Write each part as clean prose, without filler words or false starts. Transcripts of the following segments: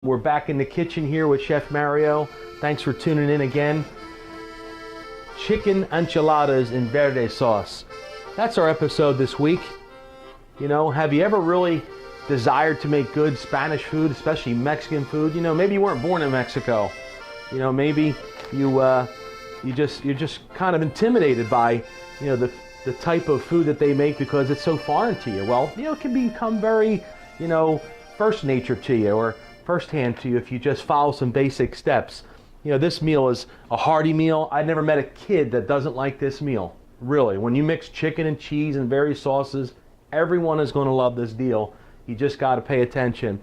We're back in the kitchen here with Chef Mario. Thanks for tuning in again. Chicken enchiladas in verde sauce. That's our episode this week. You know, have you ever really desired to make good Spanish food, especially Mexican food? You know, maybe you weren't born in Mexico. You know, maybe you're just kind of intimidated by, you know, the type of food that they make because it's so foreign to you. Well, you know, it can become very, you know, first nature to you or firsthand to you if you just follow some basic steps. You know, this meal is a hearty meal. I've never met a kid that doesn't like this meal. Really, when you mix chicken and cheese and various sauces, everyone is going to love this deal. You just got to pay attention.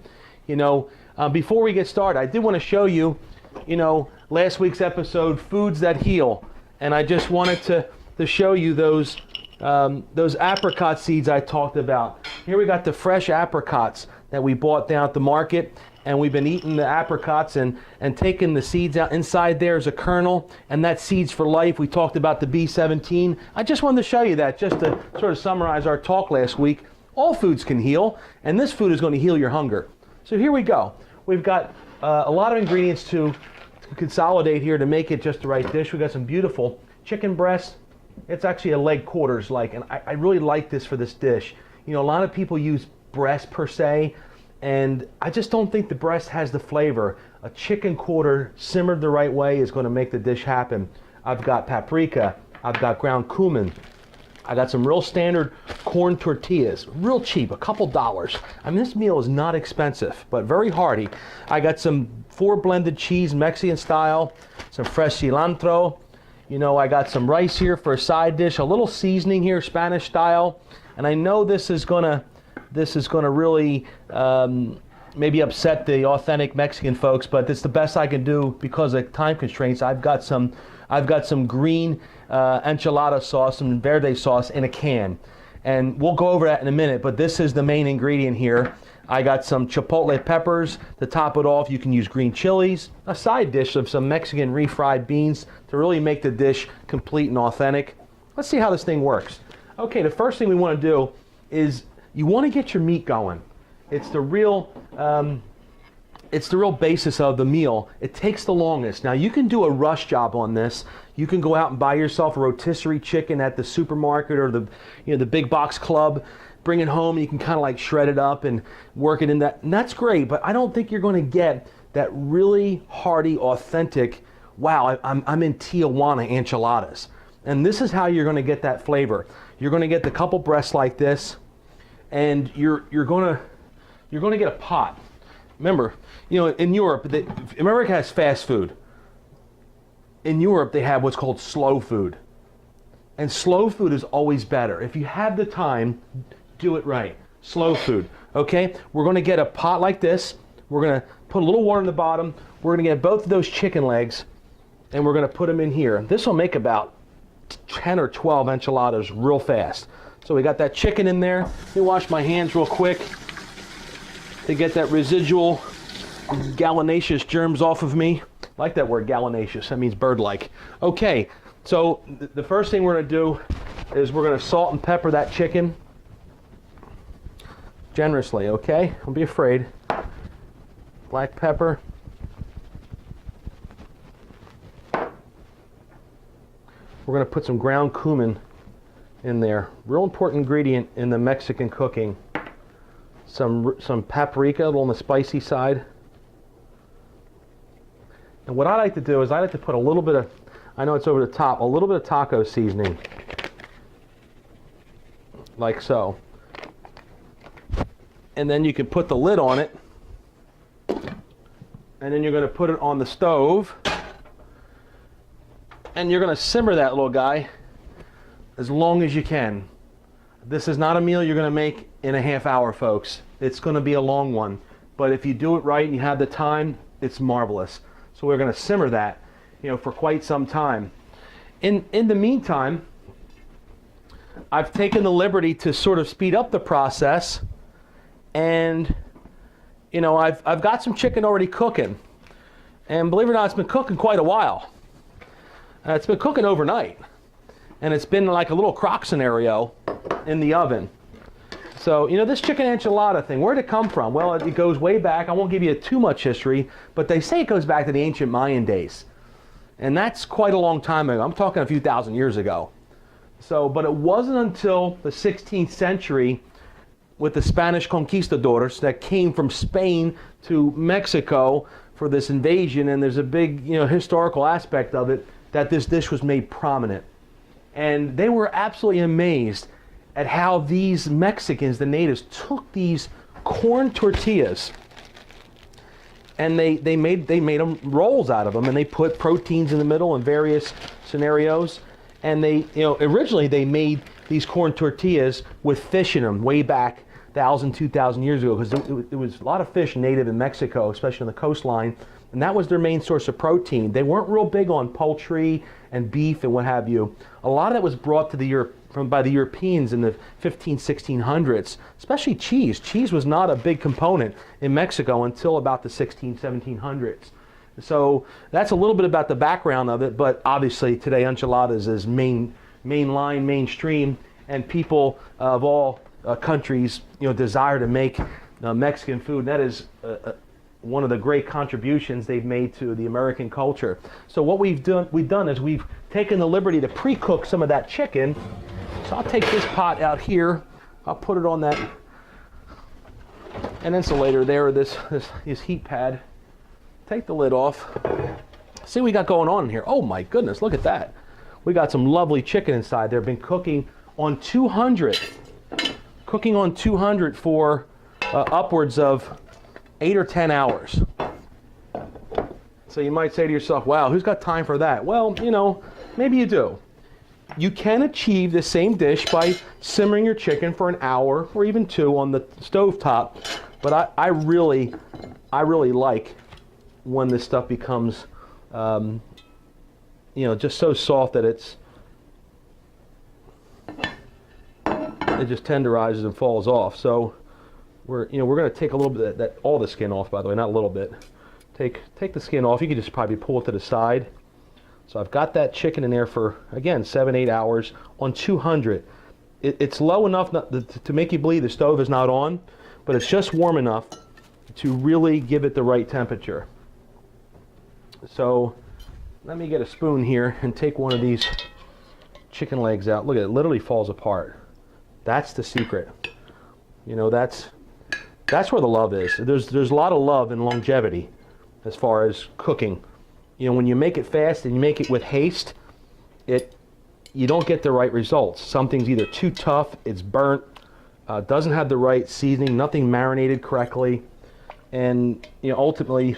You know, before we get started, I did want to show you, you know, last week's episode, Foods That Heal. And I just wanted to show you those apricot seeds I talked about. Here we got the fresh apricots that we bought down at the market. And we've been eating the apricots and taking the seeds out. Inside there is a kernel, and that's seeds for life. We talked about the B17. I just wanted to show you that just to sort of summarize our talk last week. All foods can heal, and this food is going to heal your hunger. So here we go. We've got a lot of ingredients to consolidate here to make it just the right dish. We've got some beautiful chicken breast. It's actually a leg quarters like, and I really like this for this dish. You know, a lot of people use breast per se, and I just don't think the breast has the flavor. A chicken quarter simmered the right way is going to make the dish happen. I've got paprika. I've got ground cumin. I got some real standard corn tortillas, real cheap, a couple dollars. I mean, this meal is not expensive, but very hearty. I got some 4 blended cheese, Mexican style, some fresh cilantro. You know, I got some rice here for a side dish, a little seasoning here, Spanish style. And I know this is gonna really maybe upset the authentic Mexican folks, but it's the best I can do because of time constraints. I've got some green enchilada sauce, some verde sauce in a can, and we'll go over that in a minute. But this is the main ingredient here. I got some chipotle peppers to top it off. You can use green chilies, a side dish of some Mexican refried beans to really make the dish complete and authentic. Let's see how this thing works. Okay, the first thing we want to do is you want to get your meat going. It's the real basis of the meal. It takes the longest. Now you can do a rush job on this. You can go out and buy yourself a rotisserie chicken at the supermarket or the big box club. Bring it home. You can kind of like shred it up and work it in that. And that's great, but I don't think you're going to get that really hearty, authentic, wow, I'm in Tijuana enchiladas. And this is how you're going to get that flavor. You're going to get the couple breasts like this. And you're gonna get a pot. Remember, you know, in Europe, America has fast food. In Europe, they have what's called slow food, and slow food is always better. If you have the time, do it right. Slow food. Okay, we're gonna get a pot like this. We're gonna put a little water in the bottom. We're gonna get both of those chicken legs, and we're gonna put them in here. This will make about 10 or 12 enchiladas real fast. So we got that chicken in there. Let me wash my hands real quick to get that residual gallinaceous germs off of me. I like that word, gallinaceous. That means bird-like. Okay, so the first thing we're going to do is we're going to salt and pepper that chicken generously, okay? Don't be afraid. Black pepper. We're going to put some ground cumin in there. Real important ingredient in the Mexican cooking. Some paprika, a little on the spicy side. And what I like to do is I like to put a little bit of, I know it's over the top, a little bit of taco seasoning. Like so. And then you can put the lid on it. And then you're going to put it on the stove. And you're going to simmer that little guy as long as you can. This is not a meal you're going to make in a half hour, folks. It's going to be a long one. But if you do it right and you have the time, it's marvelous. So we're going to simmer that, you know, for quite some time. In the meantime, I've taken the liberty to sort of speed up the process, and you know, I've got some chicken already cooking. And believe it or not, it's been cooking quite a while. It's been cooking overnight. And it's been like a little crock scenario in the oven. So, this chicken enchilada thing, where did it come from? Well, it goes way back. I won't give you too much history, but they say it goes back to the ancient Mayan days. And that's quite a long time ago. I'm talking a few thousand years ago. So, but it wasn't until the 16th century with the Spanish conquistadors that came from Spain to Mexico for this invasion, and there's a big, historical aspect of it, that this dish was made prominent. And they were absolutely amazed at how these Mexicans, the natives, took these corn tortillas and they made them rolls out of them, and they put proteins in the middle in various scenarios. And they, originally they made these corn tortillas with fish in them way back 1,000, 2,000 years ago, because it was a lot of fish native in Mexico, especially on the coastline, and that was their main source of protein. They weren't real big on poultry and beef and what have you. A lot of that was brought to by the Europeans in the 1600s, especially cheese. Cheese was not a big component in Mexico until about the 1700s. So that's a little bit about the background of it, but obviously today enchiladas is mainstream, and people of all countries, desire to make Mexican food. And that is one of the great contributions they've made to the American culture. So what we've done is we've taken the liberty to pre-cook some of that chicken. So I'll take this pot out here. I'll put it on that an insulator there, this heat pad. Take the lid off. See what we got going on in here. Oh my goodness, look at that. We got some lovely chicken inside there. Been cooking on 200. Cooking on 200 for upwards of 8 or 10 hours. So you might say to yourself, wow, who's got time for that? Well, maybe you do. You can achieve the same dish by simmering your chicken for an hour or even 2 on the stovetop. But I really like when this stuff becomes, just so soft that it just tenderizes and falls off. So we're going to take a little bit all the skin off, by the way, not a little bit. Take the skin off. You can just probably pull it to the side. So I've got that chicken in there for, again, 7-8 hours on 200. It's low enough to make you believe the stove is not on, but it's just warm enough to really give it the right temperature. So let me get a spoon here and take one of these chicken legs out. Look at it, literally falls apart. That's the secret. That's where the love is. There's a lot of love in longevity as far as cooking. When you make it fast and you make it with haste, you don't get the right results. Something's either too tough, it's burnt, doesn't have the right seasoning, nothing marinated correctly, and ultimately,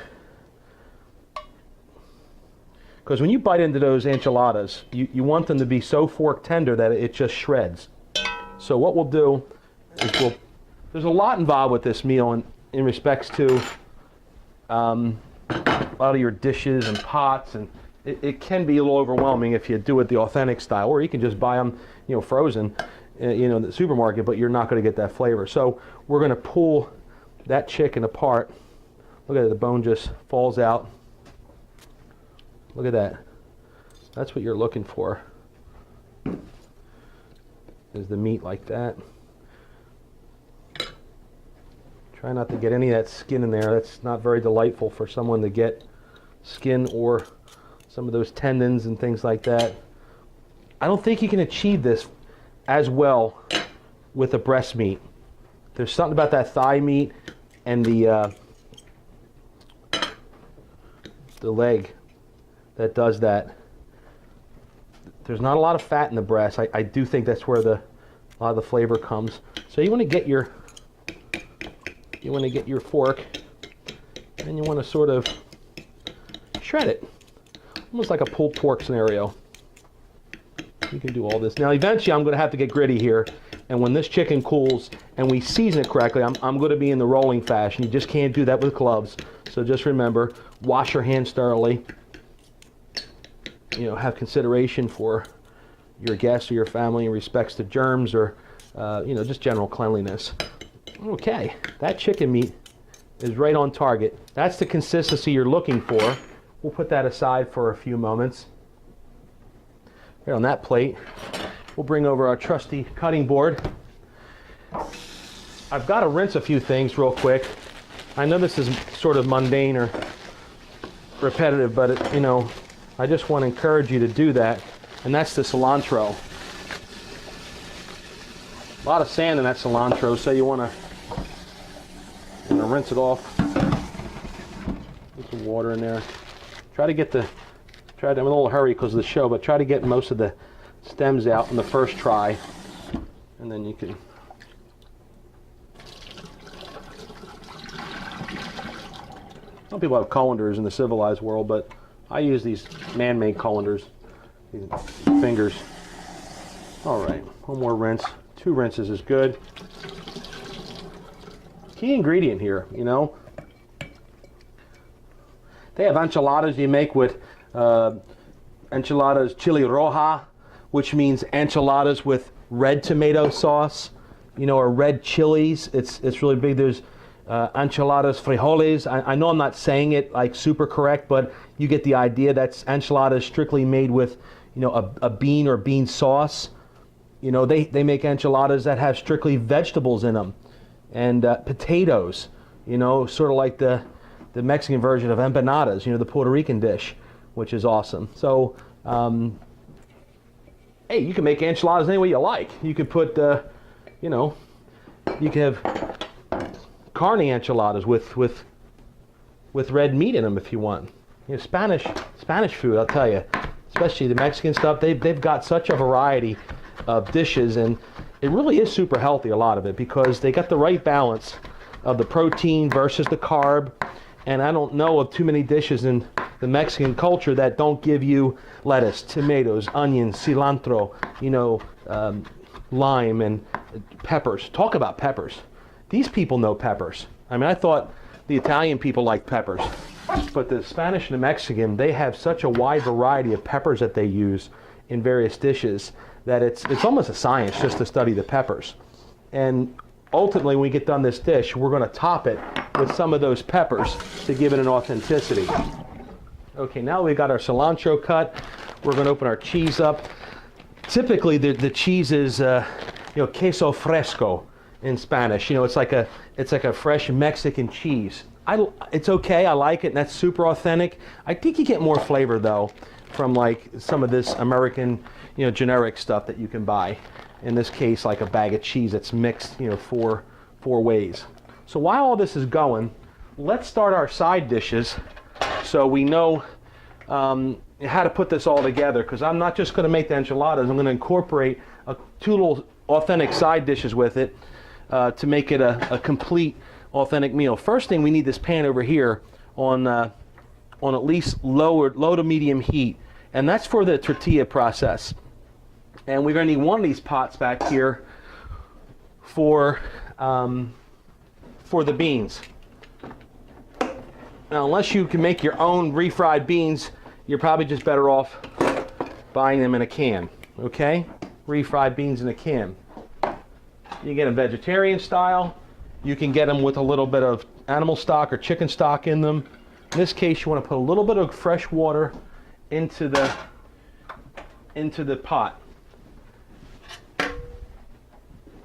because when you bite into those enchiladas, you want them to be so fork tender that it just shreds. So what we'll do is there's a lot involved with this meal in respects to a lot of your dishes and pots, and it can be a little overwhelming if you do it the authentic style, or you can just buy them, frozen, in the supermarket, but you're not going to get that flavor. So we're going to pull that chicken apart. Look at it, the bone just falls out. Look at that. That's what you're looking for, is the meat like that. Try not to get any of that skin in there. That's not very delightful for someone to get skin or some of those tendons and things like that. I don't think you can achieve this as well with the breast meat. There's something about that thigh meat and the leg that does that. There's not a lot of fat in the breast. I do think that's where a lot of the flavor comes. So you want to get your fork and you want to sort of shred it, almost like a pulled pork scenario. You can do all this. Now eventually I'm going to have to get gritty here, and when this chicken cools and we season it correctly, I'm going to be in the rolling fashion. You just can't do that with gloves. So just remember, wash your hands thoroughly. Have consideration for your guests or your family in respects to germs or just general cleanliness. Okay, that chicken meat is right on target. That's the consistency you're looking for. We'll put that aside for a few moments. Right on that plate, we'll bring over our trusty cutting board. I've got to rinse a few things real quick. I know this is sort of mundane or repetitive, but I just want to encourage you to do that, and that's the cilantro. A lot of sand in that cilantro, so you want to rinse it off. Put some water in there. I'm in a little hurry because of the show, but try to get most of the stems out in the first try, and then you can. Some people have colanders in the civilized world, but I use these man-made colanders, these fingers. All right, one more rinse. 2 rinses is good. Key ingredient here, they have enchiladas you make with enchiladas chili roja, which means enchiladas with red tomato sauce, or red chilies. It's really big. There's enchiladas frijoles. I know I'm not saying it like super correct, but you get the idea. That's enchiladas strictly made with, a bean or bean sauce. They make enchiladas that have strictly vegetables in them, and potatoes, sort of like the Mexican version of empanadas, the Puerto Rican dish, which is awesome. So, hey, you can make enchiladas any way you like. You could put, you can have carne enchiladas with red meat in them if you want. Spanish food, I'll tell you, especially the Mexican stuff. They've got such a variety of dishes, and it really is super healthy, a lot of it, because they got the right balance of the protein versus the carb. And I don't know of too many dishes in the Mexican culture that don't give you lettuce, tomatoes, onions, cilantro, lime, and peppers. Talk about peppers. These people know peppers. I mean, I thought the Italian people liked peppers, but the Spanish and the Mexican, they have such a wide variety of peppers that they use in various dishes that it's almost a science just to study the peppers. And ultimately, when we get done this dish, we're going to top it with some of those peppers to give it an authenticity. Okay, now we've got our cilantro cut. We're going to open our cheese up. Typically, the cheese is, queso fresco in Spanish. It's like a fresh Mexican cheese. It's okay. I like it, and that's super authentic. I think you get more flavor though from like some of this American, generic stuff that you can buy. In this case, like a bag of cheese that's mixed, four ways. So while all this is going, let's start our side dishes so we know how to put this all together, because I'm not just going to make the enchiladas. I'm going to incorporate 2 little authentic side dishes with it to make it a complete authentic meal. First thing, we need this pan over here on at least low to medium heat, and that's for the tortilla process. And we're going to need one of these pots back here for the beans. Now, unless you can make your own refried beans, you're probably just better off buying them in a can, okay? Refried beans in a can. You get them vegetarian style. You can get them with a little bit of animal stock or chicken stock in them. In this case, you want to put a little bit of fresh water into the pot.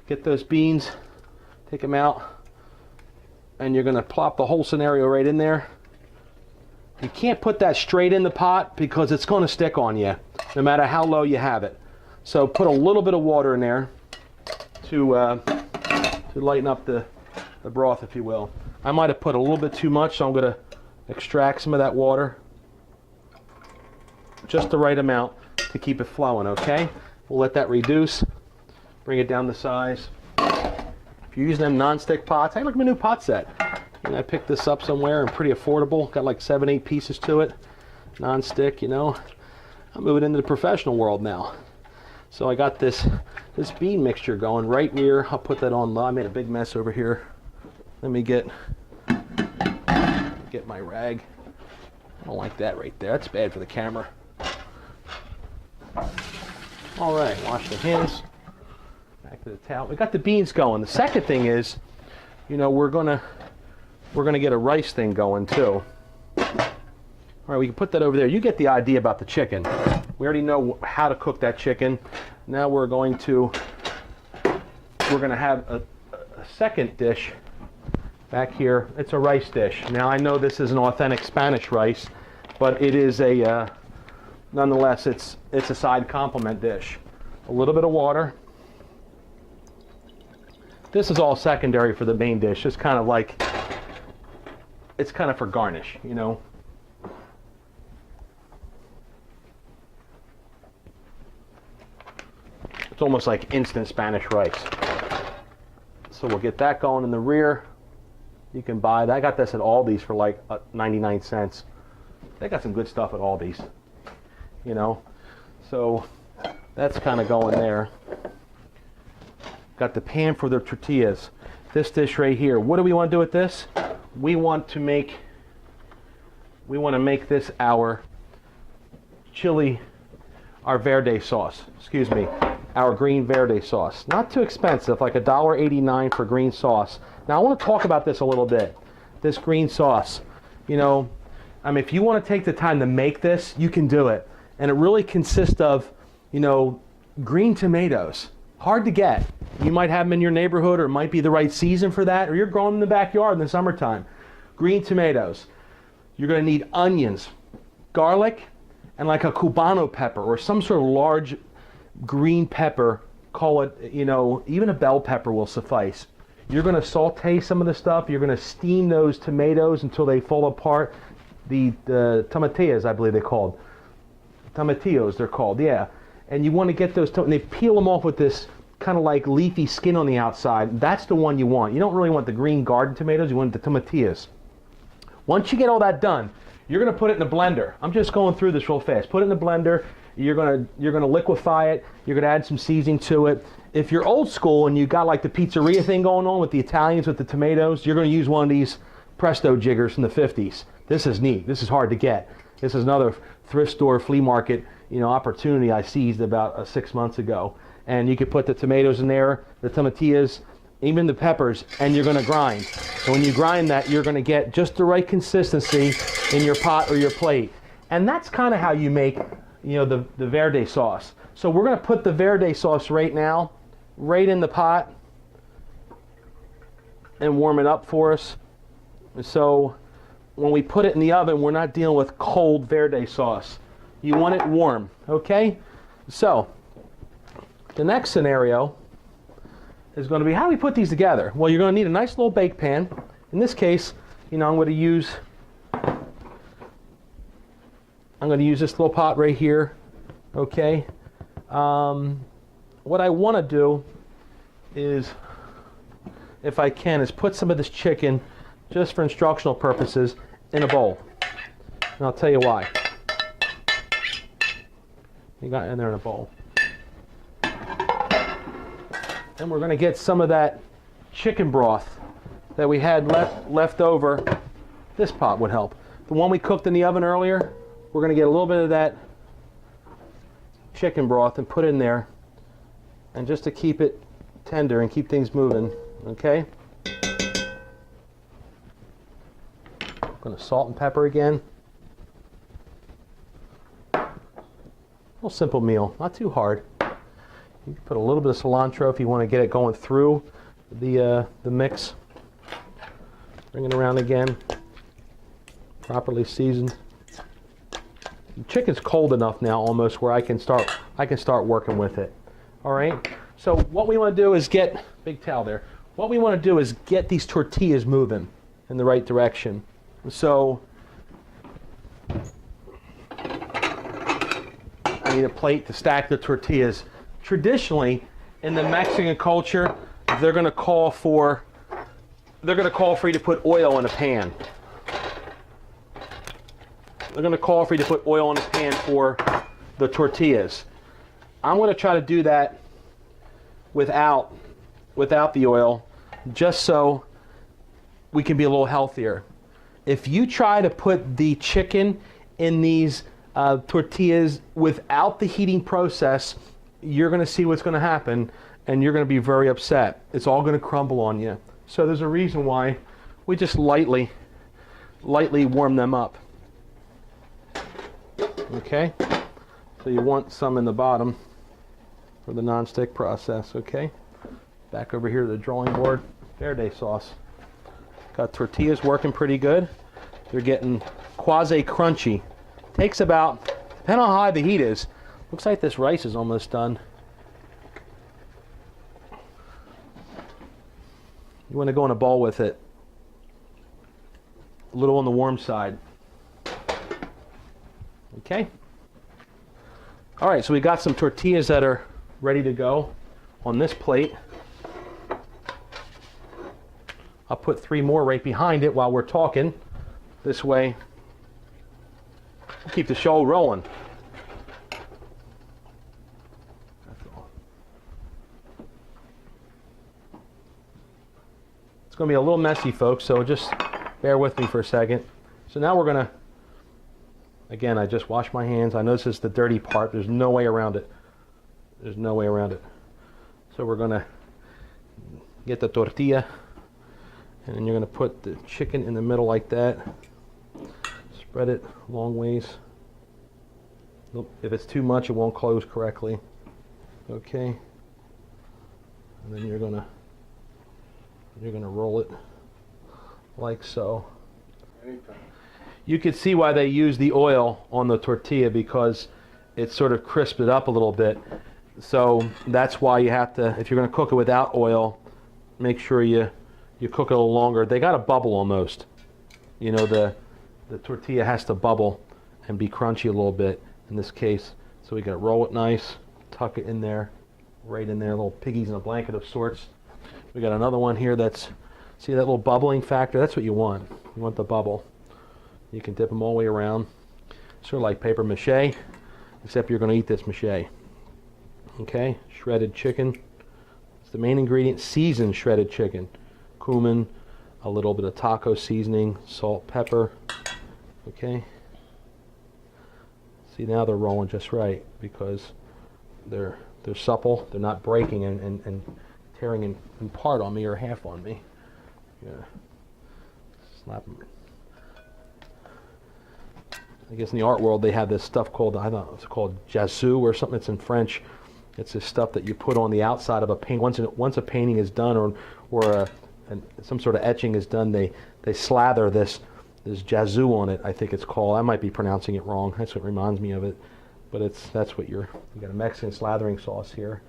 Get those beans, take them out, and you're going to plop the whole scenario right in there. You can't put that straight in the pot because it's going to stick on you, no matter how low you have it. So put a little bit of water in there to lighten up the broth, if you will. I might have put a little bit too much, so I'm going to extract some of that water. Just the right amount to keep it flowing, okay? We'll let that reduce. Bring it down to size. If you're using them non-stick pots, hey, look at my new pot set. And I picked this up somewhere and pretty affordable. Got like 7-8 pieces to it. Non-stick, I'm moving into the professional world now. So I got this bean mixture going right here. I'll put that on low. I made a big mess over here. Let me get my rag. I don't like that right there. That's bad for the camera. All right, wash the hands. Back to the towel. We got the beans going. The second thing is, we're gonna get a rice thing going too. All right, we can put that over there. You get the idea about the chicken. We already know how to cook that chicken. Now we're gonna have a second dish back here. It's a rice dish. Now I know this is an authentic Spanish rice, but it is a nonetheless it's a side complement dish. A little bit of water. This is all secondary for the main dish. It's kind of like, it's kind of for garnish, you know. It's almost like instant Spanish rice. So we'll get that going in the rear. You can buy that. I got this at Aldi's for like 99 cents. They got some good stuff at Aldi's, you know. So that's kind of going there. Got the pan for the tortillas. This dish right here. What do we want to do with this? We want to make this our chili, our verde sauce. Excuse me, our green verde sauce. Not too expensive, like $1.89 for green sauce. Now I want to talk about this a little bit. This green sauce. You know, I mean, if you want to take the time to make this, you can do it. And it really consists of, you know, green tomatoes. Hard to get. You might have them in your neighborhood, or it might be the right season for that, or you're growing in the backyard in the summertime. Green tomatoes. You're going to need onions, garlic, and like a Cubano pepper or some sort of large green pepper. Call it, you know, even a bell pepper will suffice. You're going to saute some of the stuff. You're going to steam those tomatoes until they fall apart. The tomatillas, I believe they're called. Tomatillos, they're called, yeah. And you want to get those, and they peel them off with this kind of like leafy skin on the outside. That's the one you want. You don't really want the green garden tomatoes. You want the tomatillas. Once you get all that done, you're going to put it in a blender. I'm just going through this real fast. Put it in the blender. You're going to liquefy it. You're going to add some seasoning to it. If you're old school and you got like the pizzeria thing going on with the Italians with the tomatoes, you're going to use one of these Presto jiggers from the 50s. This is neat. This is hard to get. This is another thrift store flea market, you know, opportunity I seized about 6 months ago. And you could put the tomatoes in there, the tomatillas, even the peppers, and you're going to grind. And when you grind that, you're going to get just the right consistency in your pot or your plate. And that's kind of how you make, you know, the verde sauce. So we're going to put the verde sauce right now, right in the pot, and warm it up for us. So when we put it in the oven, we're not dealing with cold verde sauce. You want it warm, okay? So the next scenario is going to be, how do we put these together? Well, you're going to need a nice little bake pan. In this case, you know, I'm going to use this little pot right here, okay? What I want to do is, if I can, is put some of this chicken, just for instructional purposes, in a bowl. And I'll tell you why. You got it in there in a bowl. And we're going to get some of that chicken broth that we had left over. This pot would help. The one we cooked in the oven earlier, we're going to get a little bit of that chicken broth and put in there, and just to keep it tender and keep things moving, okay? I'm going to salt and pepper again. A little simple meal, not too hard. You can put a little bit of cilantro if you want to get it going through the mix. Bring it around again. Properly seasoned. The chicken's cold enough now almost where I can start working with it. All right. So what we want to do is get, big towel there. What we want to do is get these tortillas moving in the right direction. So I need a plate to stack the tortillas. Traditionally, in the Mexican culture, they're going to call for you to put oil in a pan. They're going to call for you to put oil in a pan for the tortillas. I'm going to try to do that without the oil, just so we can be a little healthier. If you try to put the chicken in these tortillas without the heating process, you're going to see what's going to happen, and you're going to be very upset. It's all going to crumble on you. So there's a reason why we just lightly warm them up. Okay? So you want some in the bottom for the non-stick process, okay? Back over here to the drawing board. verde sauce. Got tortillas working pretty good. They're getting quasi crunchy. Takes about, depending on how high the heat is, looks like this rice is almost done. You want to go in a bowl with it. A little on the warm side. Okay. All right, so we got some tortillas that are ready to go on this plate. I'll put 3 more right behind it while we're talking. This way, we'll keep the show rolling. It's going to be a little messy, folks, so just bear with me for a second. So now we're going to, again, I just washed my hands. I know this is the dirty part. There's no way around it. There's no way around it. So we're going to get the tortilla, and then you're going to put the chicken in the middle like that. Spread it long ways. If it's too much, it won't close correctly. Okay. And then you're gonna roll it like so. You could see why they use the oil on the tortilla, because it sort of crisped it up a little bit. So that's why you have to, if you're going to cook it without oil, make sure you cook it a little longer. They got to bubble almost. You know, the tortilla has to bubble and be crunchy a little bit in this case. So we got to roll it nice, tuck it in there, right in there, little piggies in a blanket of sorts. We got another one here that's, see that little bubbling factor? That's what you want. You want the bubble. You can dip them all the way around. Sort of like paper mache, except you're going to eat this mache. Okay, shredded chicken. It's the main ingredient, seasoned shredded chicken. Cumin, a little bit of taco seasoning, salt, pepper. Okay. See, now they're rolling just right because they're supple. They're not breaking and tearing in part on me or half on me. Yeah. Slap them. I guess in the art world they have this stuff called, I don't know, it's called jazzou or something. It's in French. It's this stuff that you put on the outside of a paint. Once a painting is done, or some sort of etching is done, they slather this jazzou on it. I think it's called. I might be pronouncing it wrong. That's what reminds me of it. But that's what you got a Mexican slathering sauce here.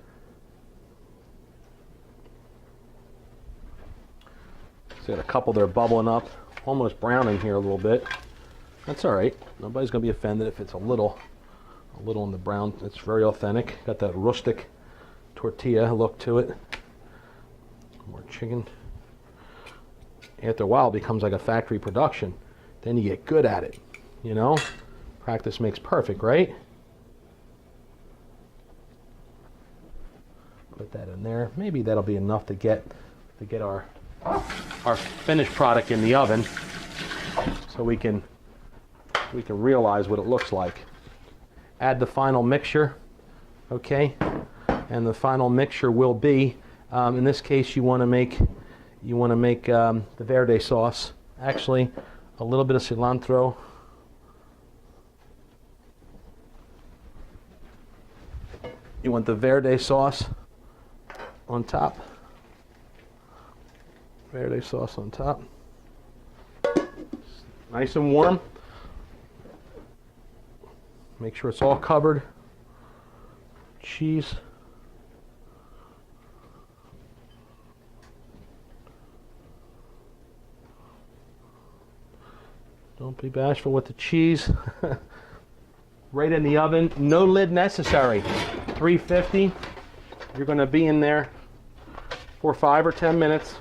So got a couple that are bubbling up, almost browning here a little bit. That's all right. Nobody's gonna be offended if it's a little on the brown. It's very authentic. Got that rustic tortilla look to it. More chicken. After a while, it becomes like a factory production. Then you get good at it. You know, practice makes perfect, right? Put that in there. Maybe that'll be enough to get our finished product in the oven, so we can realize what it looks like. Add the final mixture, okay? And the final mixture will be, in this case, you want to make the verde sauce. Actually, a little bit of cilantro. You want the verde sauce on top. Verde sauce on top. Nice and warm. Make sure it's all covered. Cheese. Don't be bashful with the cheese. Right in the oven. No lid necessary. 350. You're going to be in there for 5 or 10 minutes.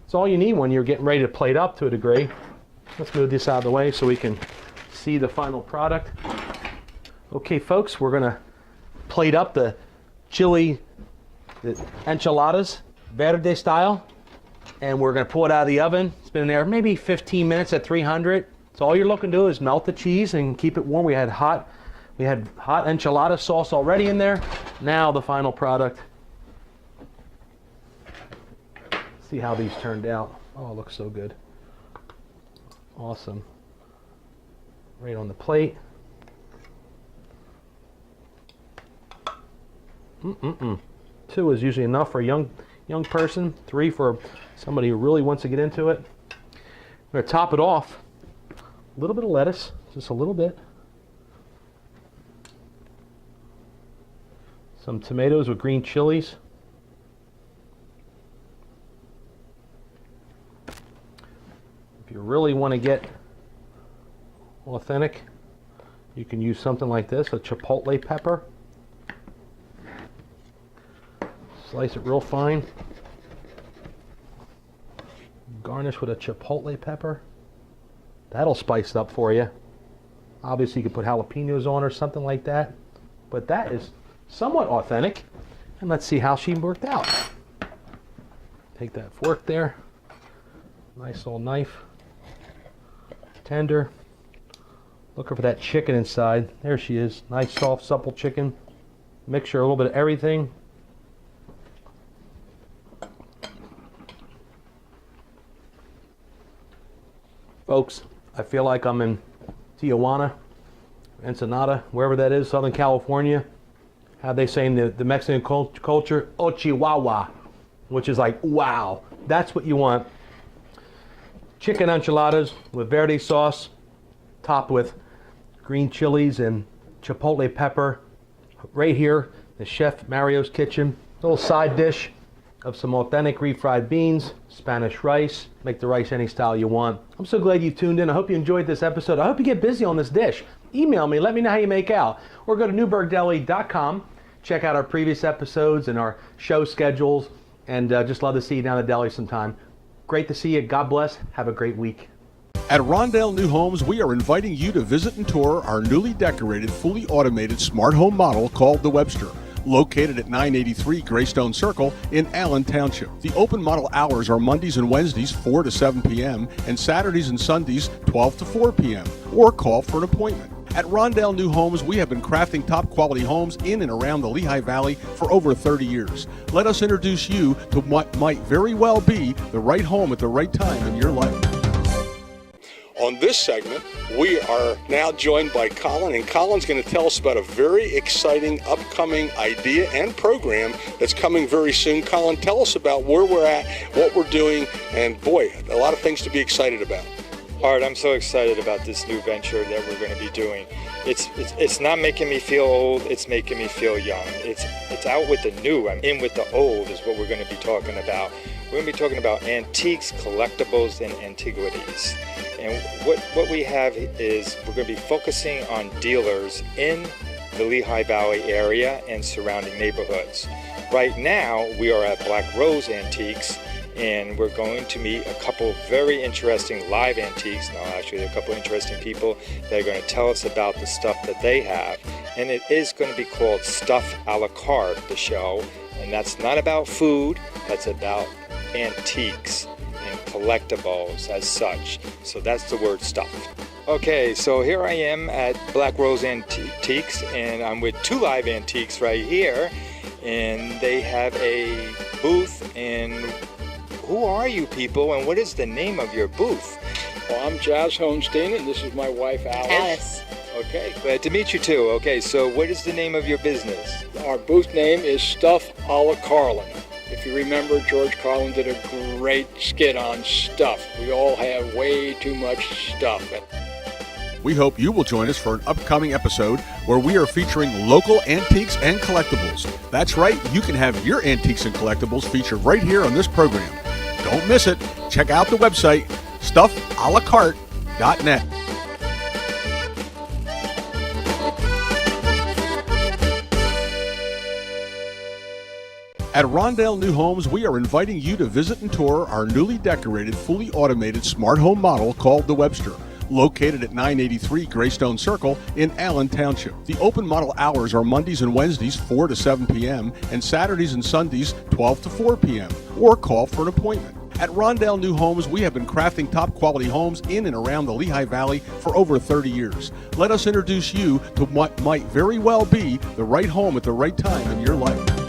It's all you need when you're getting ready to plate up to a degree. Let's move this out of the way so we can see the final product. Okay, folks, we're going to plate up the chili enchiladas, verde style, and we're going to pull it out of the oven. It's been in there maybe 15 minutes at 300. So all you're looking to do is melt the cheese and keep it warm. We had hot enchilada sauce already in there. Now the final product. See how these turned out. Oh, it looks so good. Awesome. Right on the plate. Two is usually enough for young young person, 3 for somebody who really wants to get into it. I'm going to top it off. A little bit of lettuce, just a little bit. Some tomatoes with green chilies. If you really want to get authentic, you can use something like this, a chipotle pepper. Slice it real fine. Garnish with a chipotle pepper. That'll spice it up for you. Obviously you could put jalapenos on or something like that, but that is somewhat authentic. And let's see how she worked out. Take that fork there. Nice little knife. Tender. Looking for that chicken inside. There she is. Nice, soft, supple chicken. Mixture, a little bit of everything. Folks, I feel like I'm in Tijuana, Ensenada, wherever that is, Southern California. How they say in the Mexican culture, Ochihuahua, which is like, wow. That's what you want. Chicken enchiladas with verde sauce, topped with green chilies and chipotle pepper. Right here, the Chef Mario's kitchen. Little side dish of some authentic refried beans, Spanish rice. Make the rice any style you want. I'm so glad you tuned in. I hope you enjoyed this episode. I hope you get busy on this dish. Email me, let me know how you make out. Or go to newburghdeli.com. Check out our previous episodes and our show schedules. And just love to see you down at the deli sometime. Great to see you. God bless. Have a great week. At Rondell New Homes, we are inviting you to visit and tour our newly decorated, fully automated smart home model called the Webster, located at 983 Greystone Circle in Allen Township. The open model hours are Mondays and Wednesdays 4 to 7 p.m. and Saturdays and Sundays 12 to 4 p.m. or call for an appointment. At Rondell New Homes, we have been crafting top quality homes in and around the Lehigh Valley for over 30 years. Let us introduce you to what might very well be the right home at the right time in your life. On this segment, we are now joined by Colin, and Colin's going to tell us about a very exciting upcoming idea and program that's coming very soon. Colin, tell us about where we're at, what we're doing, and boy, a lot of things to be excited about. Art, I'm so excited about this new venture that we're going to be doing. It's not making me feel old, it's making me feel young. It's out with the new and in with the old is what we're going to be talking about. We're going to be talking about antiques, collectibles, and antiquities. And what we have is we're going to be focusing on dealers in the Lehigh Valley area and surrounding neighborhoods. Right now, we are at Black Rose Antiques, and we're going to meet a couple very interesting live antiques. No, actually, a couple interesting people that are going to tell us about the stuff that they have. And it is going to be called Stuff a la carte, the show. And that's not about food, that's about antiques and collectibles as such. So that's the word stuff. Okay, so here I am at Black Rose Antiques, and I'm with two live antiques right here. And they have a booth, and who are you people, and what is the name of your booth? Well, I'm Jazz Honestein, and this is my wife, Alice. Okay, glad to meet you too. Okay, so what is the name of your business? Our booth name is Stuff a la Carlin. If you remember, George Carlin did a great skit on stuff. We all have way too much stuff. We hope you will join us for an upcoming episode where we are featuring local antiques and collectibles. That's right, you can have your antiques and collectibles featured right here on this program. Don't miss it. Check out the website, stuffalacarte.net. At Rondell New Homes, we are inviting you to visit and tour our newly decorated, fully automated smart home model called the Webster, located at 983 Greystone Circle in Allen Township. The open model hours are Mondays and Wednesdays 4 to 7 p.m. and Saturdays and Sundays 12 to 4 p.m. or call for an appointment. At Rondell New Homes, we have been crafting top quality homes in and around the Lehigh Valley for over 30 years. Let us introduce you to what might very well be the right home at the right time in your life.